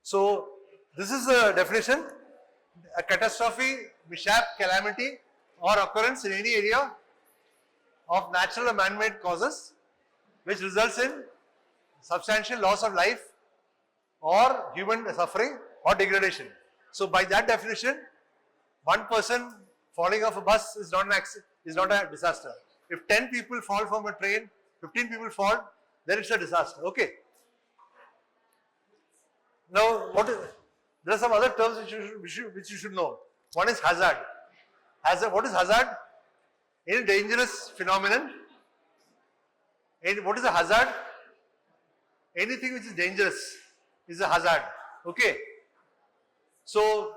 So this is the definition: a catastrophe, mishap, calamity or occurrence in any area of natural or man-made causes which results in substantial loss of life or human suffering or degradation. So by that definition, one person falling off a bus is not an accident, is not a disaster. If 10 people fall from a train, 15 people fall, then it's a disaster. Okay. Now, there are some other terms which you should know. One is hazard. What is hazard? Any dangerous phenomenon. What is a hazard? Anything which is dangerous is a hazard. Okay. So,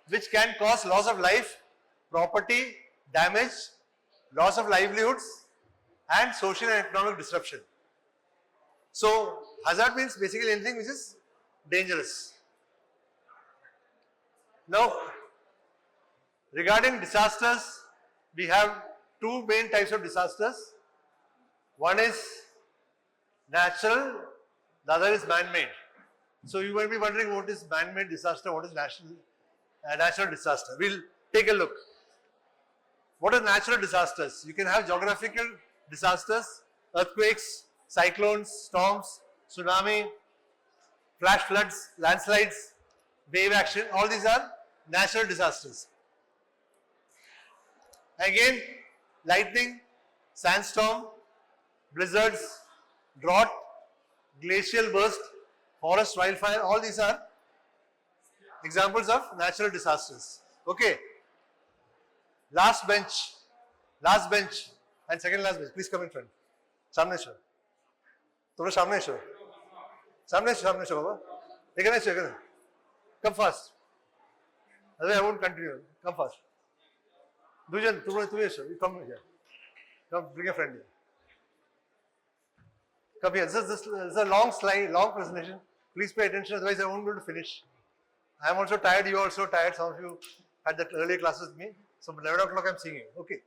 which can cause loss of life, property, damage, loss of livelihoods and social and economic disruption. So, hazard means basically anything which is dangerous. Now, regarding disasters, we have two main types of disasters. One is natural, the other is man-made. So you might be wondering what is man-made disaster, what is natural disaster. We'll take a look. What are natural disasters? You can have geographical disasters, earthquakes, cyclones, storms, tsunami, flash floods, landslides, wave action, all these are natural disasters. Again, lightning, sandstorm, blizzards, drought, glacial burst, forest wildfire, all these are examples of natural disasters. Okay. Last bench and second last bench. Please come in front. Samne sir. Tumra samne sir. Samne sir, Baba. Ekane. Come fast. Otherwise I won't continue. Come fast. Dujan, tumra sir. You come here. Come, bring a friend here. Come here. This is a long slide, long presentation. Please pay attention, otherwise I won't be able to finish. I am also tired, you are also tired. Some of you had that earlier class with me. So 11 o'clock I am seeing you. Okay.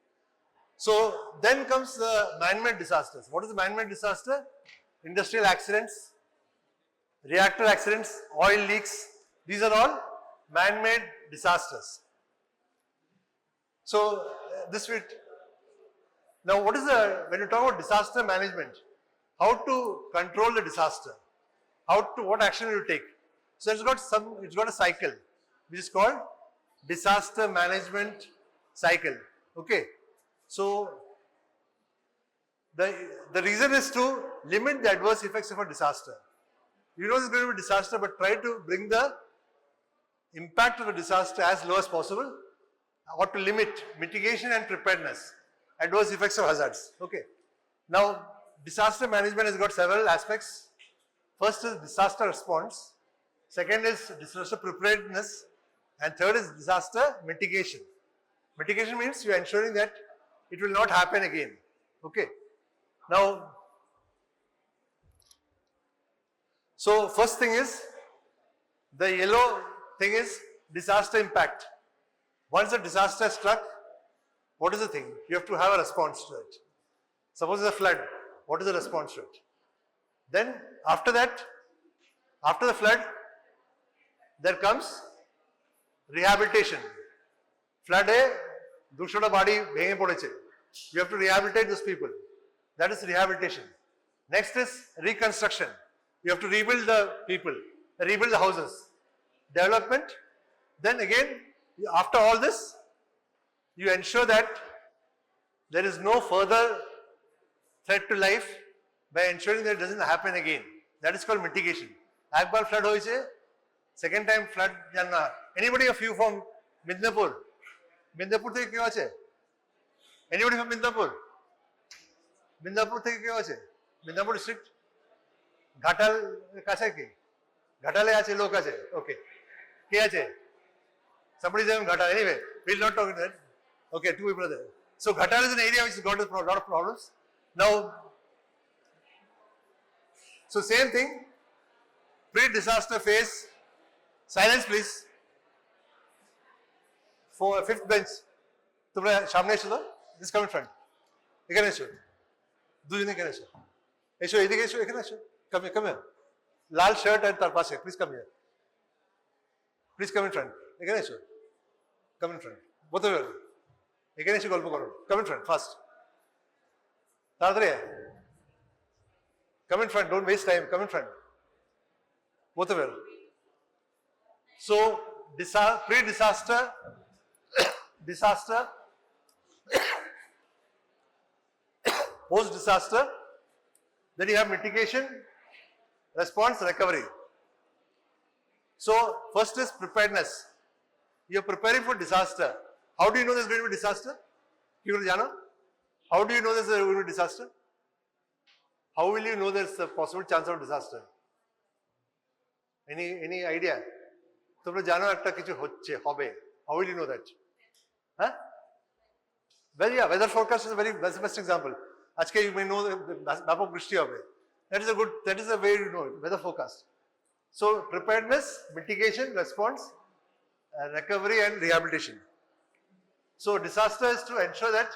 So then comes the man-made disasters. What is the man-made disaster? Industrial accidents, reactor accidents, oil leaks. These are all man-made disasters. So now what is when you talk about disaster management, how to control the disaster? What action will you take? So it's got a cycle which is called disaster management cycle. Okay. So the reason is to limit the adverse effects of a disaster. You know it's going to be a disaster, but try to bring the impact of the disaster as low as possible, or to limit mitigation and preparedness, adverse effects of hazards. Okay. Now disaster management has got several aspects. First is disaster response, second is disaster preparedness, and third is disaster mitigation. Mitigation means you are ensuring that it will not happen again. Okay. Now, so first thing is, the yellow thing is disaster impact. Once the disaster struck, what is the thing? You have to have a response to it. Suppose it's a flood, what is the response to it? Then after that, after the flood, there comes rehabilitation. Flood dushota body bhenge podeche. You have to rehabilitate those people. That is rehabilitation. Next is reconstruction. You have to rebuild the people, rebuild the houses. Development. Then again, after all this, you ensure that there is no further threat to life by ensuring that it doesn't happen again. That is called mitigation. Akbar flood hoise, second time flood janna. Anybody of you from Midnapur? Midnapur theke kewa ache? Anybody from Midnapur? Midnapur theke kewa ache? Midnapur district? Ghatal kache ki? Ghatale ache lok ache. Okay. Ke ache? Somebody is in Ghatal. Anyway, we will not talk about that. Okay, two people are there. So Ghatal is an area which has got a lot of problems. Now, so same thing, pre-disaster phase, silence please. For fifth bench, tumra samne esho, just come in front. Ekane esho. Dujane ekane esho. Esho, edike esho, ekane esho. Come here. Lal shirt and tar paase, please come here. Please come in front. এখানে এসো। Come in front. Both of you. এখানে এসে গল্প করো। Come in front, fast. তাড়াতাড়ি। Come in front, don't waste time. Come in front. Both of you. So, pre-disaster, disaster, post-disaster, then you have mitigation, response, recovery. So, first is preparedness. You are preparing for disaster. How do you know there's going to be disaster? How do you know there's going to be disaster? How will you know there's a possible chance of disaster? Any idea? তোমরা জানো একটা কিছু হচ্ছে হবে। How will you know that? Huh? Well, yeah, weather forecast is that's the best example. আজকে you may know ব্যাপক বৃষ্টি হবে। That is a way you know it, weather forecast. So preparedness, mitigation, response, recovery and rehabilitation. So disaster is to ensure that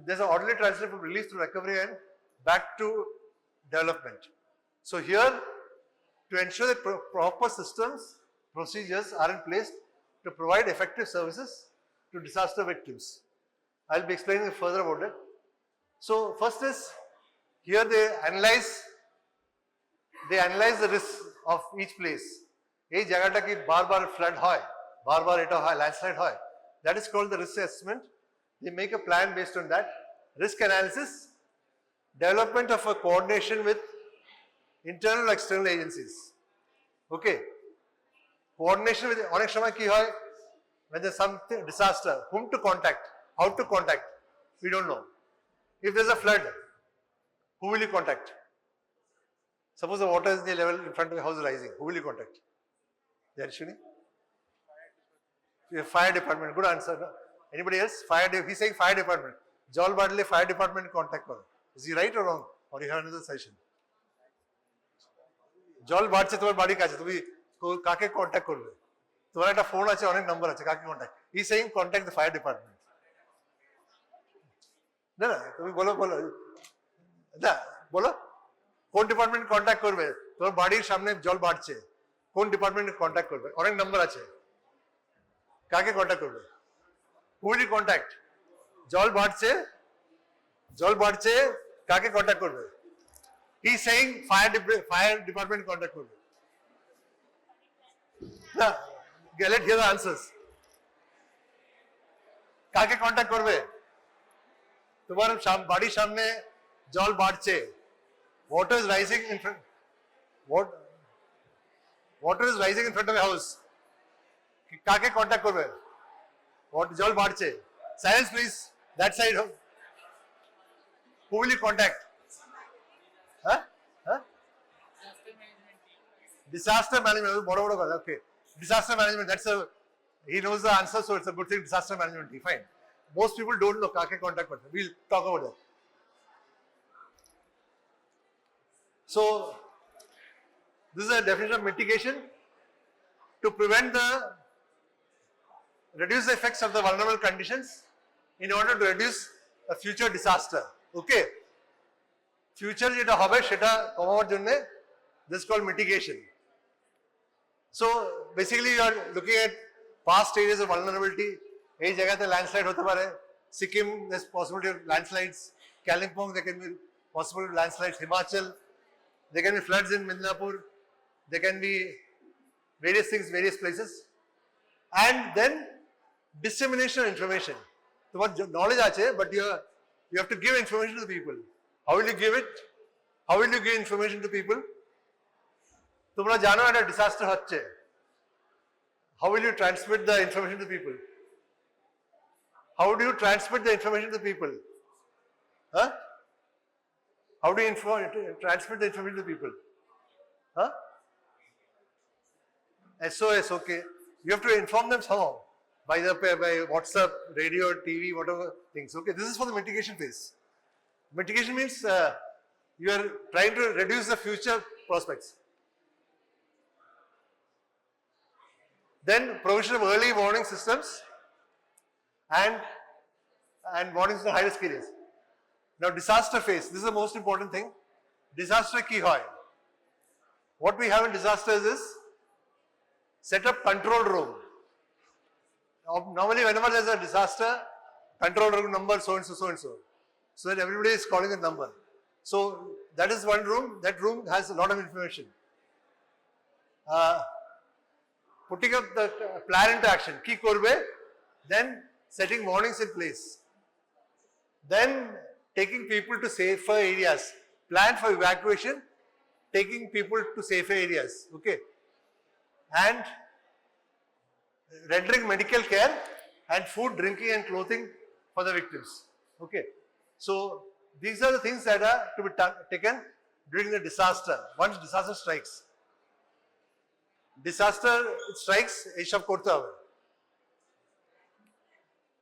there's an orderly transition from relief to recovery and back to development. So here, to ensure that proper systems, procedures are in place to provide effective services to disaster victims. I'll be explaining further about it. So first is, here they analyze the risks of each place. এই জায়গাটা কি বারবার flood হয়, বারবার এটা হয়, landslide হয়. That is called the risk assessment. They make a plan based on that. Risk analysis, development of a coordination with internal or external agencies. Okay. Coordination with অনেক সময় কি হয়, when there's something disaster, whom to contact, how to contact, we don't know. If there's a flood, who will you contact? Suppose the water is the level in front of the house is rising, who will you contact? Darshini? Fire department, good answer. No? Anybody else? He's saying fire department. Jal badle fire department contact karo. Is he right or wrong? Or you have another session? জল বাড়ছে তোমার বাড়ির কাছে, তুমি কাকে contact করবে? তোমার একটা ফোন আছে, অনেক নাম্বার আছে, কাকে contact? E saying contact the fire department. না না, তুমি বলো না, বলো কোন ডিপার্টমেন্ট কন্ট্যাক্ট করবে? তোমার বাড়ির সামনে জল বাড়ছে, কোন ডিপার্টমেন্ট কন্ট্যাক্ট করবে? অনেক নাম্বার আছে, কাকে কন্ট্যাক্ট করবে? Who will you contact? জল বাড়ছে, কাকে কন্ট্যাক্ট করবে? He is saying fire department contact করবে। না, let's hear the answers. কাকে কন্ট্যাক্ট করবে? তোমার বাড়ির সামনে জল বাড়ছে, water is rising in front of the house. কাকে কন্ট্যাক্ট করবে? জল বাড়ছে। Silence please, that side. Who will you contact? Huh? Disaster management. Okay. Disaster management. He knows the answer, so it's a good thing. Disaster management. Fine. Most people don't know kake contact person. We'll talk about that. So, this is a definition of mitigation to reduce the effects of the vulnerable conditions in order to reduce a future disaster. Okay. Future যেটা হবে সেটা কমানোর জন্য this is called mitigation. So basically you are looking at past areas of vulnerability. এই জায়গাতে landslide হতে পারে, Sikkim there's possibility of landslides, Kalimpong there can be possible landslides, Himachal there can be floods in Midnapur, there can be various things, various places, and then dissemination of information. তোমার knowledge আছে, but you have to give information to the people. How will you give it? How will you give information to people? তোমরা জানো একটা disaster হচ্ছে. How will you transmit the information to people? How do you transmit the information to people? Huh? How do you transmit the information to people? Huh? SOS, okay. You have to inform them somehow by WhatsApp, radio, TV, whatever things. Okay, this is for the mitigation phase. Mitigation means you are trying to reduce the future prospects. Then provision of early warning systems and warnings to high-risk areas. Now disaster phase, this is the most important thing. Disaster ki hoy. What we have in disasters is Set up control room. Normally, whenever there's a disaster, control room number so and so, so and so. So that everybody is calling a number. So that is one room. That room has a lot of information. Putting up the plan into action, key korbe, then setting warnings in place. Then taking people to safer areas. Plan for evacuation, taking people to safer areas. Okay. And rendering medical care and food, drinking and clothing for the victims. Okay. So these are the things that are to be taken during the disaster, once disaster strikes. Disaster strikes, Aishab korte hobe.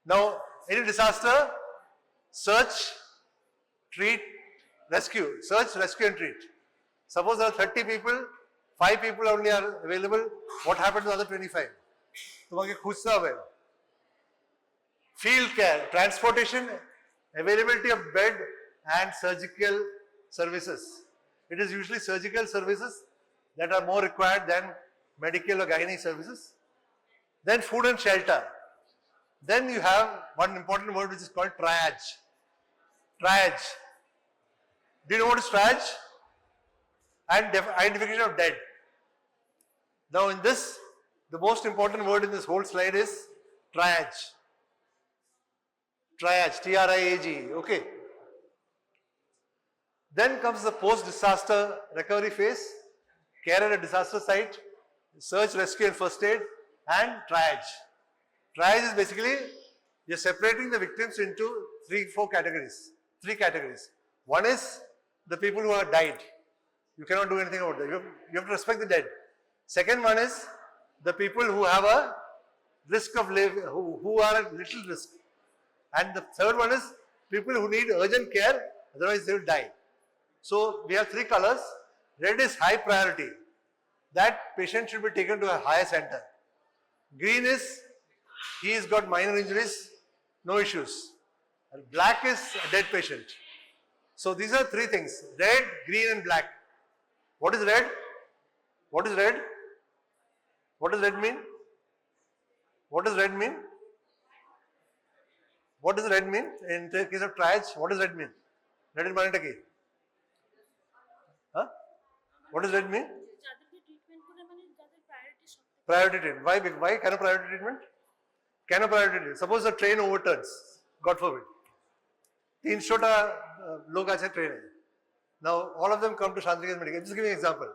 Now, any disaster, search, treat, rescue. Search, rescue and treat. Suppose there are 30 people, 5 people only are available. What happened to the other 25? Tumhake khujta hobe. Field care, transportation, availability of bed and surgical services. It is usually surgical services that are more required than medical or gynae services. Then food and shelter. Then you have one important word which is called triage. Triage. Do you know what is triage? And identification of dead. Now in this, the most important word in this whole slide is triage. Triage, T-R-I-A-G, okay. Then comes the post-disaster recovery phase, care at a disaster site, search, rescue and first aid, and triage. Triage is basically, you're separating the victims into 3 categories. One is the people who have died. You cannot do anything about that. You have to respect the dead. Second one is the people who have a risk of living, who are at little risk. And the third one is people who need urgent care, otherwise they will die. So we have 3 colors. Red is high priority. That patient should be taken to a higher center. Green is, he has got minor injuries, no issues. And black is a dead patient. So these are 3 things, red, green and black. What is red? What is red? What does red mean? What does red mean? What does red mean? In the case of triage, what does red mean? Red is manataki. Huh? What does red mean? Priority treatment. Why can a priority treatment? Can a priority treatment? Suppose the train overturns, God forbid. 300 log ache train hai. Now all of them come to Shantinikethan Medical. Just give me an example.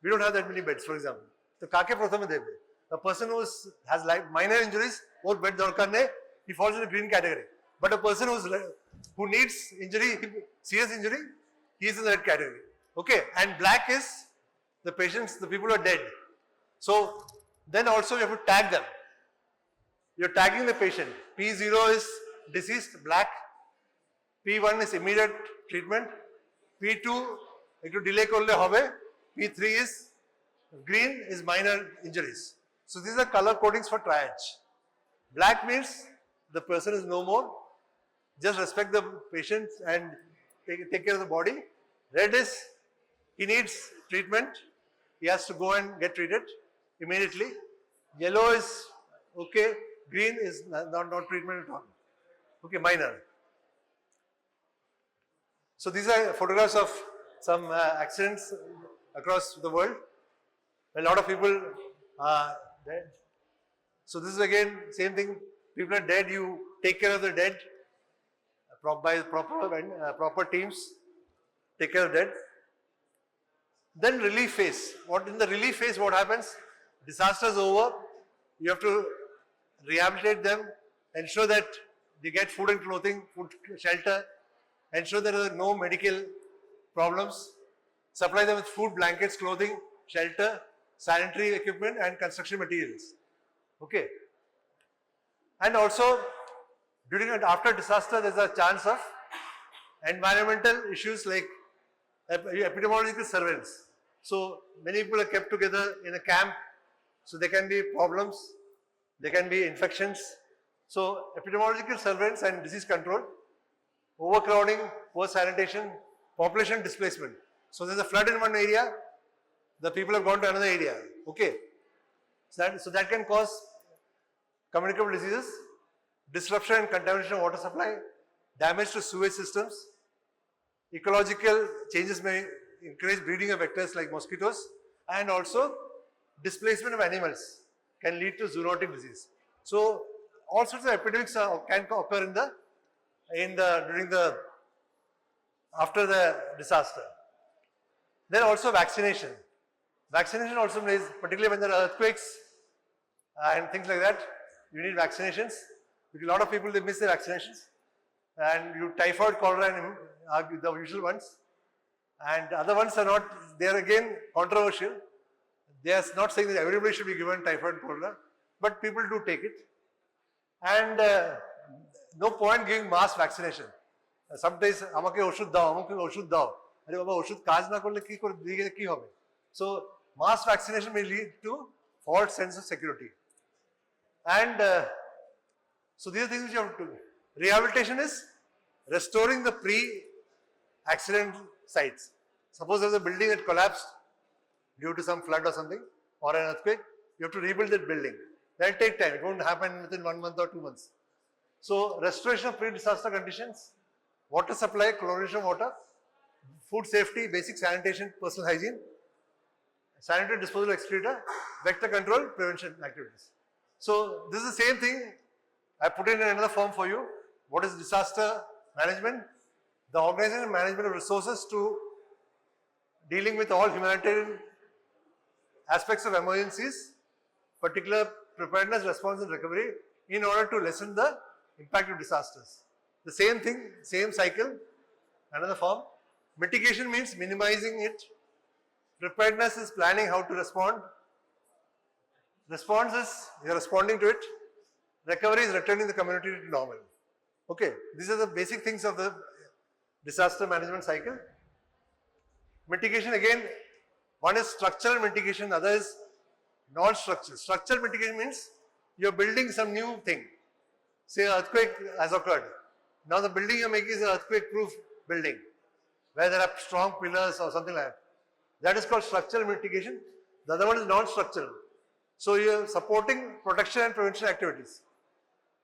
We don't have that many beds, for example. So kake pratham mein debe. A person who has minor injuries, or bed darkar nahi, he falls in the green category. But a person who needs injury, serious injury, he is in the red category. Okay, and black is the patients, the people who are dead. So then also you have to tag them. You're tagging the patient. P0 is deceased, black. P1 is immediate treatment. P2, if you delay korle hobe. P3 is green, is minor injuries. So these are color codings for triage. Black means the person is no more. Just respect the patient and take care of the body. Red is he needs treatment. He has to go and get treated immediately. Yellow is okay. Green is not treatment at all. Okay, minor. So these are photographs of some accidents across the world. A lot of people are dead. So this is again same thing. People are dead. You take care of the dead by proper teams. Take care of the dead. Then relief phase. In the relief phase, what happens? Disaster is over. You have to rehabilitate them, ensure that they get food and clothing, food, shelter, ensure there are no medical problems, supply them with food, blankets, clothing, shelter, sanitary equipment and construction materials. Okay. And also, during and after disaster, there is a chance of environmental issues like epidemiological surveillance. So many people are kept together in a camp, so there can be problems, there can be infections. So epidemiological surveillance and disease control, overcrowding, poor sanitation, population displacement. So there's a flood in one area, the people have gone to another area. Okay. So that can cause communicable diseases, disruption and contamination of water supply, damage to sewage systems, ecological changes may encourage breeding of vectors like mosquitoes, and also displacement of animals can lead to zoonotic disease. So all sorts of epidemics can occur after the disaster. Then also vaccination. Vaccination also plays, particularly when there are earthquakes and things like that, you need vaccinations. Because a lot of people, they miss their vaccinations. And typhoid, cholera are the usual ones. And other ones are not, they are again controversial. They are not saying that everybody should be given typhoid and cholera, but people do take it. And no point giving mass vaccination. Sometimes, amake oshud dao. Are baba oshud kaj na korle ki hobe. So mass vaccination may lead to false sense of security. And so these are things which you have to do. Rehabilitation is restoring the pre-accident sites. Suppose there is a building that collapsed due to some flood or something, or an earthquake, you have to rebuild that building. That will take time. It won't happen within 1 month or 2 months. So restoration of pre-disaster conditions, water supply, chlorination of water, food safety, basic sanitation, personal hygiene, sanitary disposal of excreta, vector control, prevention activities. So this is the same thing. I put it in another form for you. What is disaster management? The organization and management of resources to dealing with all humanitarian aspects of emergencies, particular preparedness, response and recovery in order to lessen the impact of disasters. The same thing, same cycle, another form. Mitigation means minimizing it. Preparedness is planning how to respond. Response is you are responding to it. Recovery is returning the community to normal. Okay, these are the basic things of the disaster management cycle. Mitigation again, one is structural mitigation, other is non-structural. Structural mitigation means you are building some new thing. Say earthquake has occurred. Now the building you are making is an earthquake-proof building where there are strong pillars or something like that. That is called structural mitigation. The other one is non-structural. So you are supporting protection and prevention activities,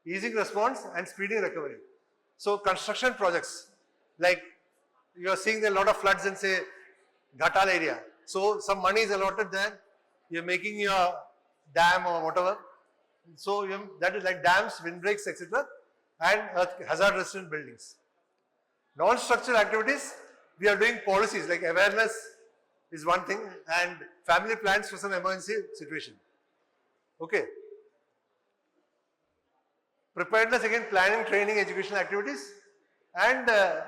easing response and speeding recovery. So construction projects, like you are seeing a lot of floods in say Ghatal area. So some money is allotted there. You are making your dam or whatever. So that is like dams, windbreaks, etc. and hazard resistant buildings. Non-structural activities, we are doing policies like awareness is one thing and family plans for some emergency situation. Okay. Preparedness again, planning, training, educational activities, and the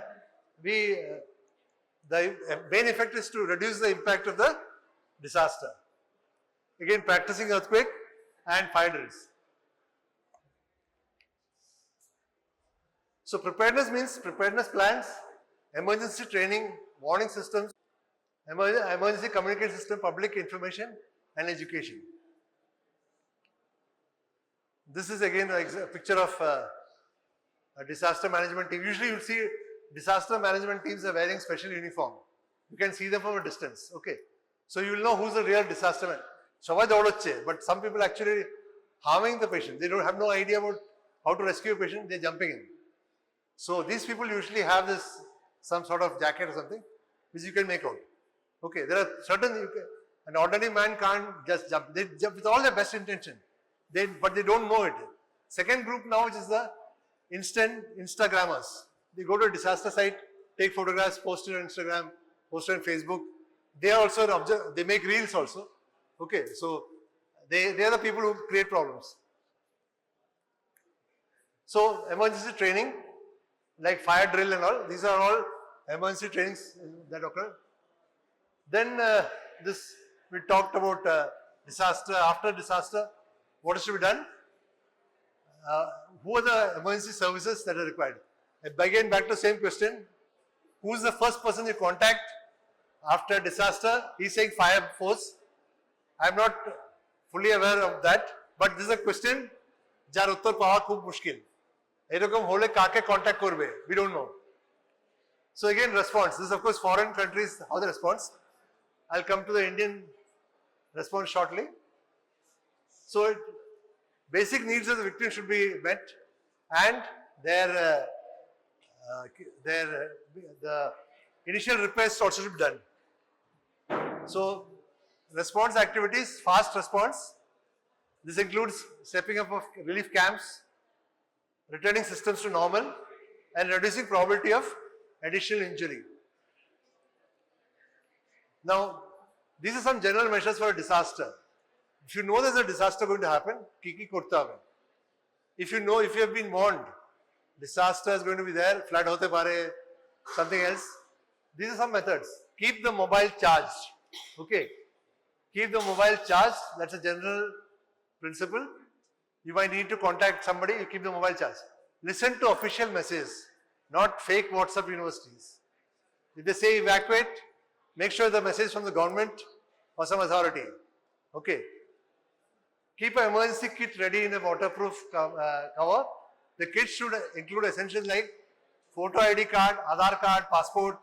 main effect is to reduce the impact of the disaster. Again, practicing earthquake and fire drills. So preparedness means preparedness plans, emergency training, warning systems, emergency communication system, public information and education. This is again a picture of a disaster management team. Usually you will see disaster management teams are wearing special uniform. You can see them from a distance. Okay. So you will know who's the real disaster man. But some people actually harming the patient. They don't have no idea about how to rescue a patient. They're jumping in. So these people usually have this some sort of jacket or something which you can make out. Okay. There are certain, an ordinary man can't just jump. They jump with all their best intention. But they don't know it. Second group now, which is the Instagrammers. They go to a disaster site, take photographs, post it on Instagram, post it on Facebook. They are also they make reels also. Okay, so they are the people who create problems. So emergency training, like fire drill and all, these are all emergency trainings that occur. Then we talked about disaster, after disaster. What is to be done? Who are the emergency services that are required? Again, back to the same question. Who is the first person you contact after disaster? He's saying fire force. I'm not fully aware of that, but this is a question. Jar uttar pawa khub mushkil. Erokom hole kake contact korbe. We don't know. So again, response. This is of course foreign countries, how the response. I'll come to the Indian response shortly. So basic needs of the victim should be met, and the initial repairs also should be done. So response activities, fast response. This includes stepping up of relief camps, returning systems to normal, and reducing probability of additional injury. Now, these are some general measures for a disaster. If you know there's a disaster going to happen, kiki kurta hai. If you know, if you have been warned, disaster is going to be there, flood hote pare, something else. These are some methods. Keep the mobile charged. Okay. Keep the mobile charged. That's a general principle. You might need to contact somebody, you keep the mobile charged. Listen to official messages, not fake WhatsApp universities. If they say evacuate, make sure the message from the government or some authority. Okay. Keep an emergency kit ready in a waterproof cover. The kit should include essentials like photo ID card, Aadhaar card, passport,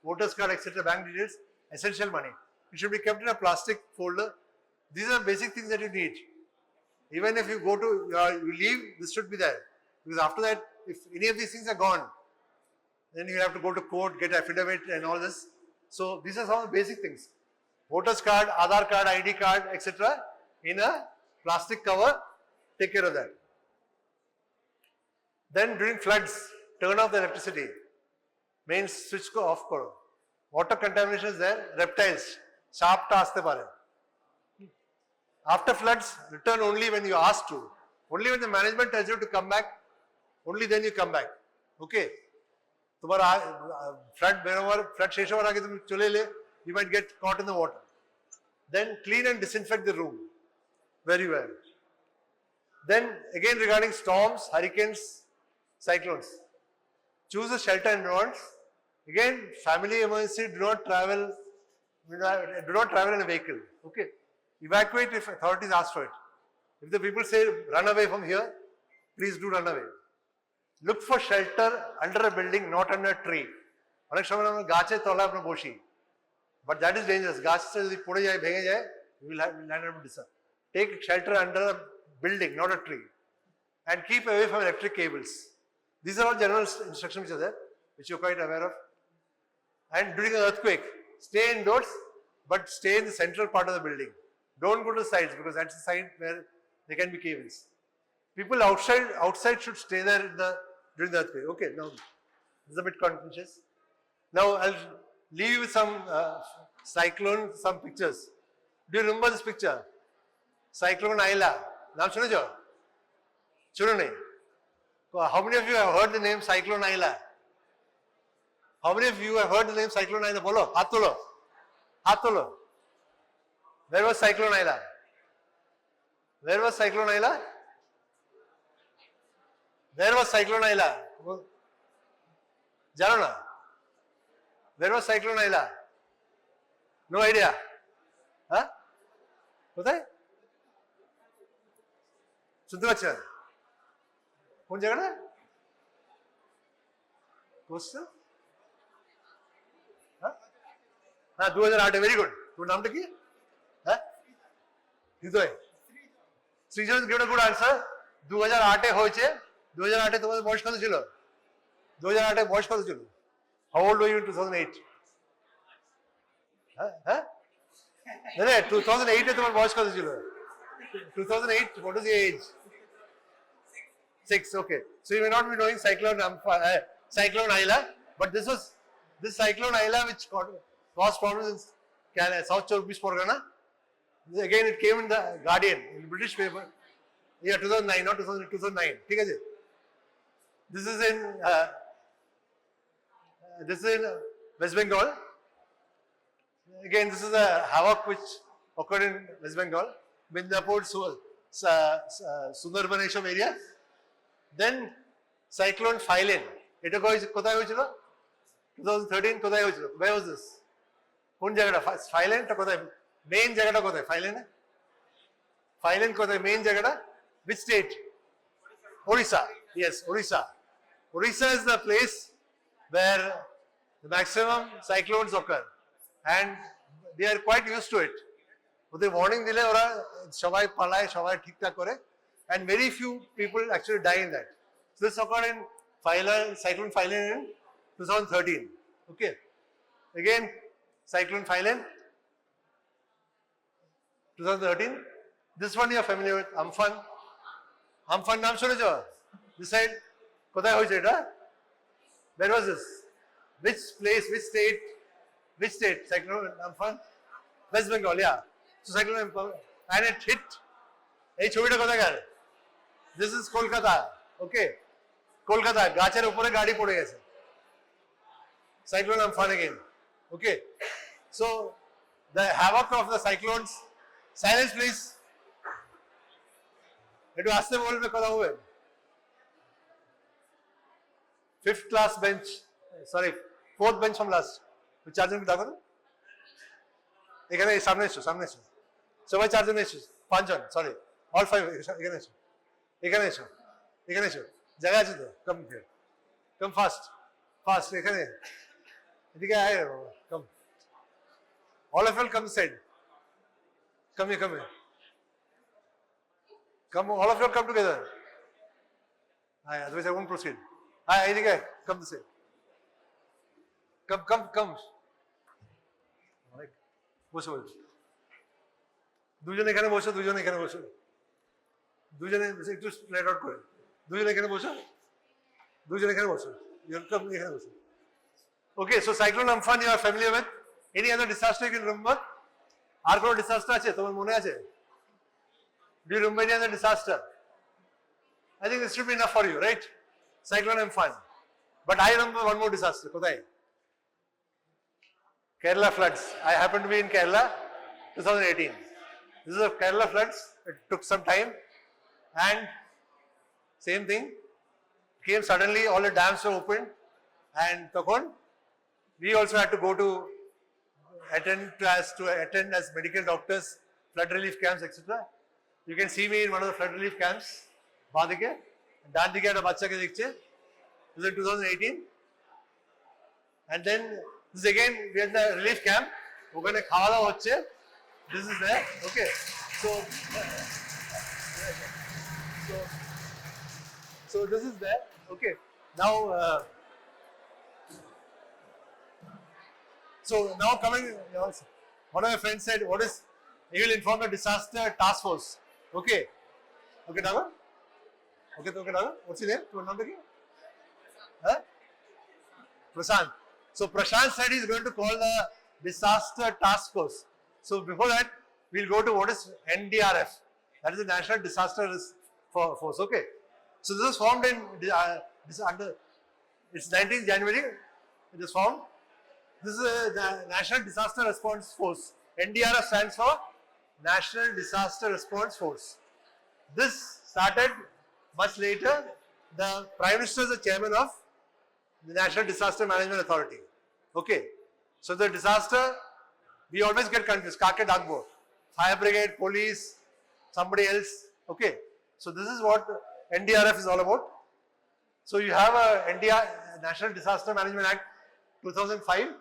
voters card, etc., bank details, essential money. It should be kept in a plastic folder. These are basic things that you need. Even if you go to, you leave, this should be there. Because after that, if any of these things are gone, then you have to go to court, get affidavit and all this. So these are some of the basic things. Voters card, Aadhaar card, ID card, etc. in a plastic cover, take care of that. Then during floods, turn off the electricity. Main switch ko off karo. Water contamination is there, reptiles, sharp ta aste pare. After floods, return only when you are asked to. Only when the management tells you to come back, only then you come back. Okay? Tomorrow, flood, whenever flood shesh over aage tum chole le, you might get caught in the water. Then clean and disinfect the room very well. Then again regarding storms, hurricanes, cyclones, choose a shelter environment. Again, family emergency, do not travel in a vehicle. Okay? Evacuate if authorities ask for it. If the people say run away from here, please do run away. Look for shelter under a building, not under a tree. But that is dangerous. You will land up in disaster. Take shelter under a building, not a tree. And keep away from electric cables. These are all general instructions which are there, which you are quite aware of. And during an earthquake, stay indoors, but stay in the central part of the building. Don't go to the sides, because that's the side where there can be cables. People outside should stay there during the earthquake. Okay, now this is a bit contentious. Now I'll leave you with some cyclone, some pictures. Do you remember this picture? Cyclone Ayla. Naam suno jo? Suno nahi. How many of you have heard the name Cyclone Ayla? How many of you have heard the name Cyclone Ayla? Bolo, haath tolo. Haath tolo. Where was Cyclone Ayla? Where was Cyclone Ayla? Where was Cyclone Ayla? Jano na? Where was Cyclone Ayla? No idea. Huh? Kothay? Sundhvachar. Kon jagah na? Question? Huh? 2008, very good. Your name is what? Huh? Hridoy. Srijan gave a good answer. 2008 hoche. 2008 তোমাদের বয়স কত ছিল? 2008 বয়স কত ছিল? How old were you in 2008? হ্যাঁ? না 2008 তোমার বয়স কত ছিল? 2008, what was the age? 6, okay. So you may not be knowing cyclone Ayla, but this cyclone Ayla which caused problems in South Chowbis Pargana. Again, it came in the Guardian, in the British paper. Yeah, 2009, not 2009. This is in West Bengal. Again, this is a havoc which occurred in West Bengal, Midnapur, Sundarbanesham area. Then cyclone Phylline. It kothay hoychilo? 2013 kothay hoychilo? Where was this? Kon jagata? Phylline ta kothay? Main jagata kothay? Phylline? Phylline kothay? Main jagata? Which state? Orissa. Yes, Orissa. Orissa is the place where the maximum cyclones occur, and they are quite used to it. ওদের warning দিলে ওরা সবাই পালায়, সবাই ঠিকঠাক করে, and very few people actually die in that. So this occurred in cyclone Phylon in 2013. Okay. Again, cyclone Phylon, 2013. This one you are familiar with, Amphan. Amphan naam শুনেছো? This side, কোথায় হয়েছে এটা? Where was this? Which place, which state? Cyclone Amphan? West Bengal, yeah. So cyclone Amphan, and it hit. এই ছবিটা কোথাকার? This is Kolkata. Okay. Kolkata, গাছের উপরে গাড়ি পড়ে গেছে. Cyclone Amphan again. Okay. So the havoc of the cyclones. Silence, please. একটু আস্তে বলবে, কথা হবে. Fifth class bench, sorry, fourth bench from last. চারজন দেখো তো, এখানে সামনে এসো, সবাই চারজন এসো, পাঁচজন, সরি, অল ফাইভ, এখানে এসো, জায়গা আছে তো, কম ফাস্ট, এখানে, এদিকে আয় বাবা, কম, all of you come this side, come here, all of you come together, otherwise I won't proceed. Hi, এদিকে, come this side, come, বসো, দুজনে এখানে বসো, দুজনে একটু স্প্রেড আউট করে, দুজনে এখানে বসো, এখানে বসো. Okay, so cyclone Amphan you are familiar with. Any other disaster you can remember? আর কোনো disaster আছে তোমার মনে আছে? Do you remember any other disaster? I think this should be enough for you, right? Cyclone Amphan. But I remember one more disaster. কোথায়? Kerala floods. I happened to be in Kerala, 2018. This is a Kerala floods. It took some time, and same thing. Came suddenly. All the dams were opened, and তখন we also had to go to attend as medical doctors, flood relief camps, etc. You can see me in one of the flood relief camps. বাঁদিকে, ডান দিকে একটা বাচ্চাকে দেখছে. This is in 2018, and then this is again we are in the relief camp. ওখানে খাওয়া দাওয়া হচ্ছে. This is there. Okay. So this is there. Okay. Now. So now coming, one of my friends said, "What is?" He will inform the disaster task force. Okay, Daga. Okay, Daga. What's his name? Your name? Huh? Prashant. So Prashant said he's going to call the disaster task force. So before that, we'll go to what is NDRF. That is the National Disaster Force. Okay. So this is formed in it's 19th January. It is formed. This is the National Disaster Response Force. NDRF stands for National Disaster Response Force. This started much later. The Prime Minister is the chairman of the National Disaster Management Authority. Okay. So the disaster, we always get confused. Kake Dagbo, fire brigade, police, somebody else. Okay. So this is what NDRF is all about. So you have a National Disaster Management Act 2005.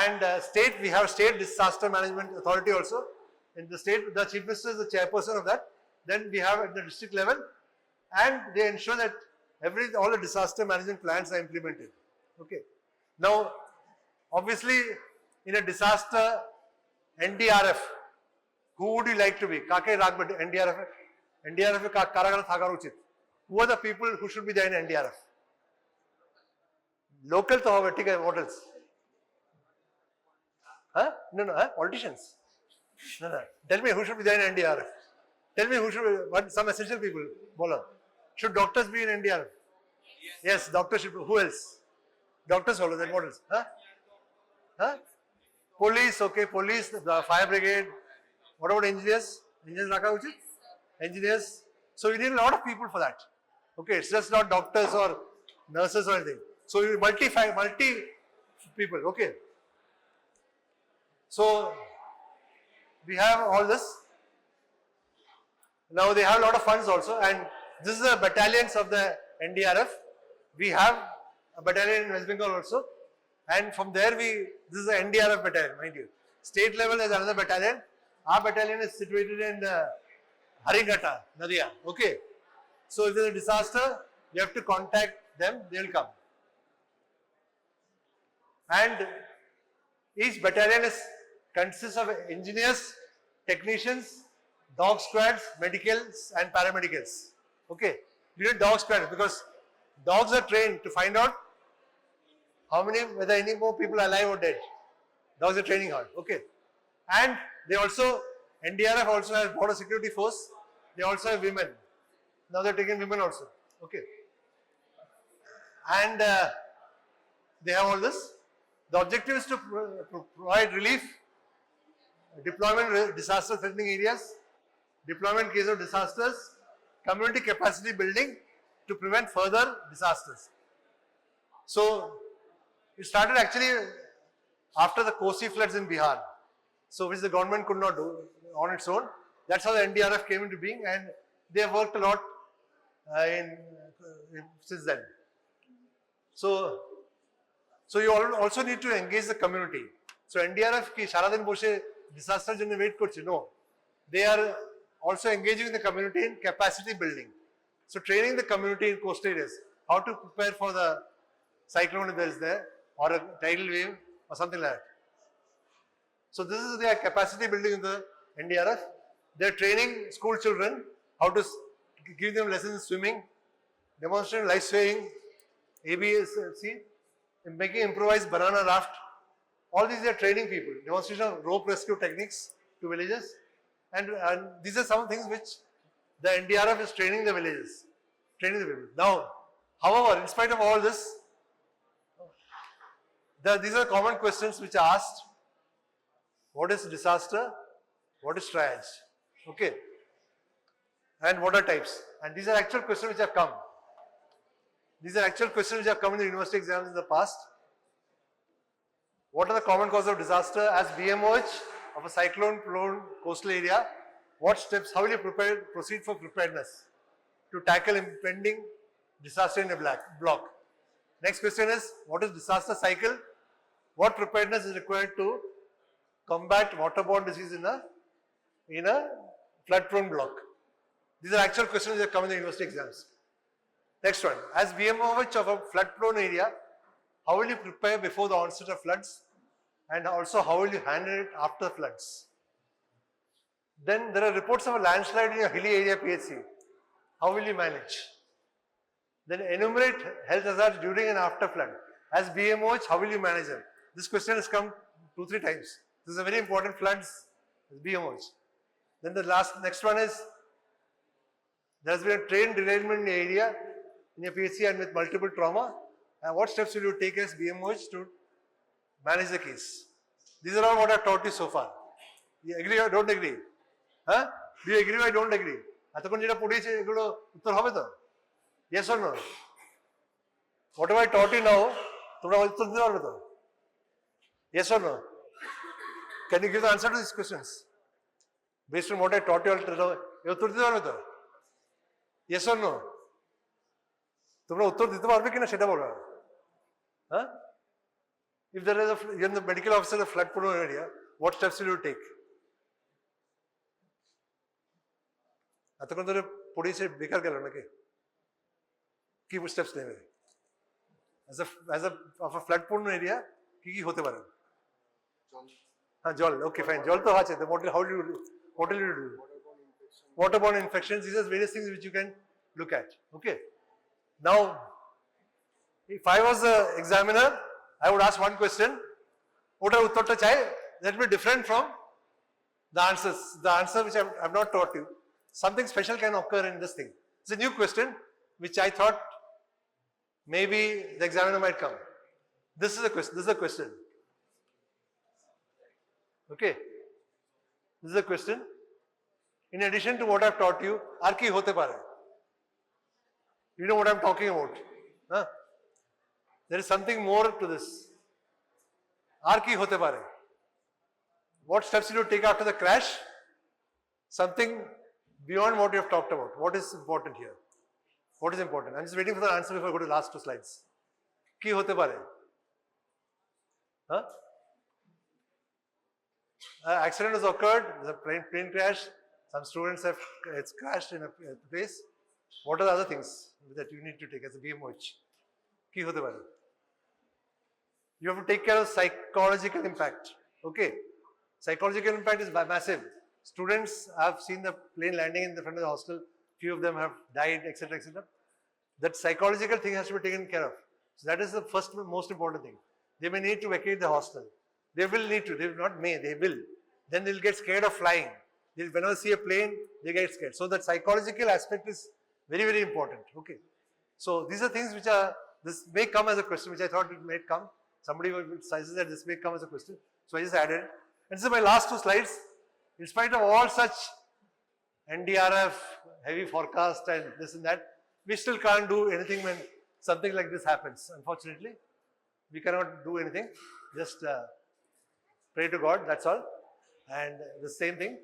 And state, we have State Disaster Management Authority also. In the state, the Chief Minister is the chairperson of that. Then we have at the district level, and they ensure that all the disaster management plans are implemented. Okay. Now, obviously, in a disaster, NDRF, who would you like to be? Kake Ragba NDRF? NDRF Karagana Thakar Uchit. Who are the people who should be there in NDRF? Local to have what else? Huh? No, politicians. No. Tell me who should be there in NDRF. Tell me some essential people. Bola. Should doctors be in NDRF? Yes, doctors should be. Who else? Doctors follow, then what else? Huh? Police, okay, police, the fire brigade. What about engineers? Engineers. So you need a lot of people for that. Okay, it's just not doctors or nurses or anything. So you multi people, okay. So we have all this. Now they have a lot of funds also, and this is the battalions of the NDRF. We have a battalion in West Bengal also, and from there this is the NDRF battalion, mind you. State level is another battalion. Our battalion is situated in Haringata, Nadia. Okay. So if there is a disaster, you have to contact them, they will come. And each battalion consists of engineers, technicians, dog squads, medicals and paramedicals. Okay. We need dog squads because dogs are trained to find out whether any more people are alive or dead. Dogs are training hard. Okay. And they also, NDRF also has border security force. They also have women. Now they're taking women also. Okay. And they have all this. The objective is to provide relief, deployment disaster threatening areas, deployment in case of disasters, community capacity building to prevent further disasters. So it started actually after the Kosi floods in Bihar. So which the government could not do on its own. That's how the NDRF came into being, and they have worked a lot since then. So you also need to engage the community. So NDRF ki Sharadin Boshe disaster jone wait korche, no. They are also engaging the community in capacity building. So training the community in coastal areas, how to prepare for the cyclone if there is there, or a tidal wave, or something like that. So this is their capacity building in the NDRF. They are training school children how to give them lessons in swimming, demonstrating life saving, ABS, making improvised banana raft. All these are training people, demonstration of rope rescue techniques to villages. And these are some things which the NDRF is training the villages, training the people. Now, however, in spite of all this, these are common questions which are asked. What is disaster? What is triage? Okay. And what are types? And these are actual questions which have come. These are actual questions which have come in the university exams in the past. What are the common causes of disaster? As BMOH of a cyclone-prone coastal area, what steps, how will you proceed for preparedness to tackle impending disaster in a block? Next question is, what is disaster cycle? What preparedness is required to combat waterborne disease in a flood-prone block? These are actual questions that come in the university exams. Next one, as BMOH of a flood-prone area, how will you prepare before the onset of floods? And also, how will you handle it after floods? Then there are reports of a landslide in a hilly area PHC. How will you manage? Then enumerate health hazards during and after flood. As BMOH, how will you manage them? This question has come 2-3 times. This is a very important floods, BMOH. Then the next one is, there has been a train derailment in the area in a PHC and with multiple trauma. And what steps will you take as BMOH to manage the case? These are all what I have taught you so far. You agree or don't agree? Huh? Do you agree or don't agree? Yes or no? Whatever I taught you now, yes or no? Can you give the answer to these questions? Based on what I taught you all, yes or no? Huh? If there is you're in the medical officer in a flood prone area, what steps will you take? Key steps as a flood prone area, key hote pare? Jol. Okay, fine. Jol to what will you do? Waterborne infections. These are various things which you can look at. Okay. Now, if I was the examiner, I would ask one question. That will be different from the answers. The answer which I have not taught you. Something special can occur in this thing. It's a new question which I thought maybe the examiner might come. This is a question. This is a question. Okay. This is a question. In addition to what I have taught you, arki hote pare. You know what I am talking about. Huh? There is something more to this. Arki hote pare. What steps will you take after the crash? Something beyond what you have talked about. What is important here? What is important? I am just waiting for the answer before I go to the last 2 slides. Ki hote pare. Huh? accident has occurred, there's a plane crash, some students have, it's crashed in a place. What are the other things that you need to take as a BMOH? Ki hote wale. You have to take care of psychological impact. Okay. Psychological impact is massive. Students have seen the plane landing in the front of the hostel. Few of them have died, etc., etc. That psychological thing has to be taken care of. So that is the first most important thing. They may need to vacate the hostel. They will need to. They will not may. They will. Then they'll get scared of flying. They'll whenever see a plane, they get scared. So that psychological aspect is very, very important. Okay. So these are things which are, this may come as a question, which I thought it may come. Somebody says that this may come as a question. So I just added it. And this is my last two slides. In spite of all such NDRF, heavy forecast and this and that, we still can't do anything when something like this happens. Unfortunately, we cannot do anything. Just pray to God, that's all. And the same thing.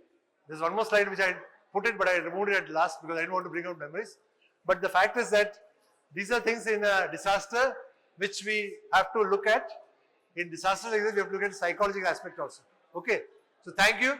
There's one more slide which I put it, but I removed it at last because I didn't want to bring out memories. But the fact is that these are things in a disaster which we have to look at. In disasters like this, we have to look at the psychological aspect also. Okay. So thank you.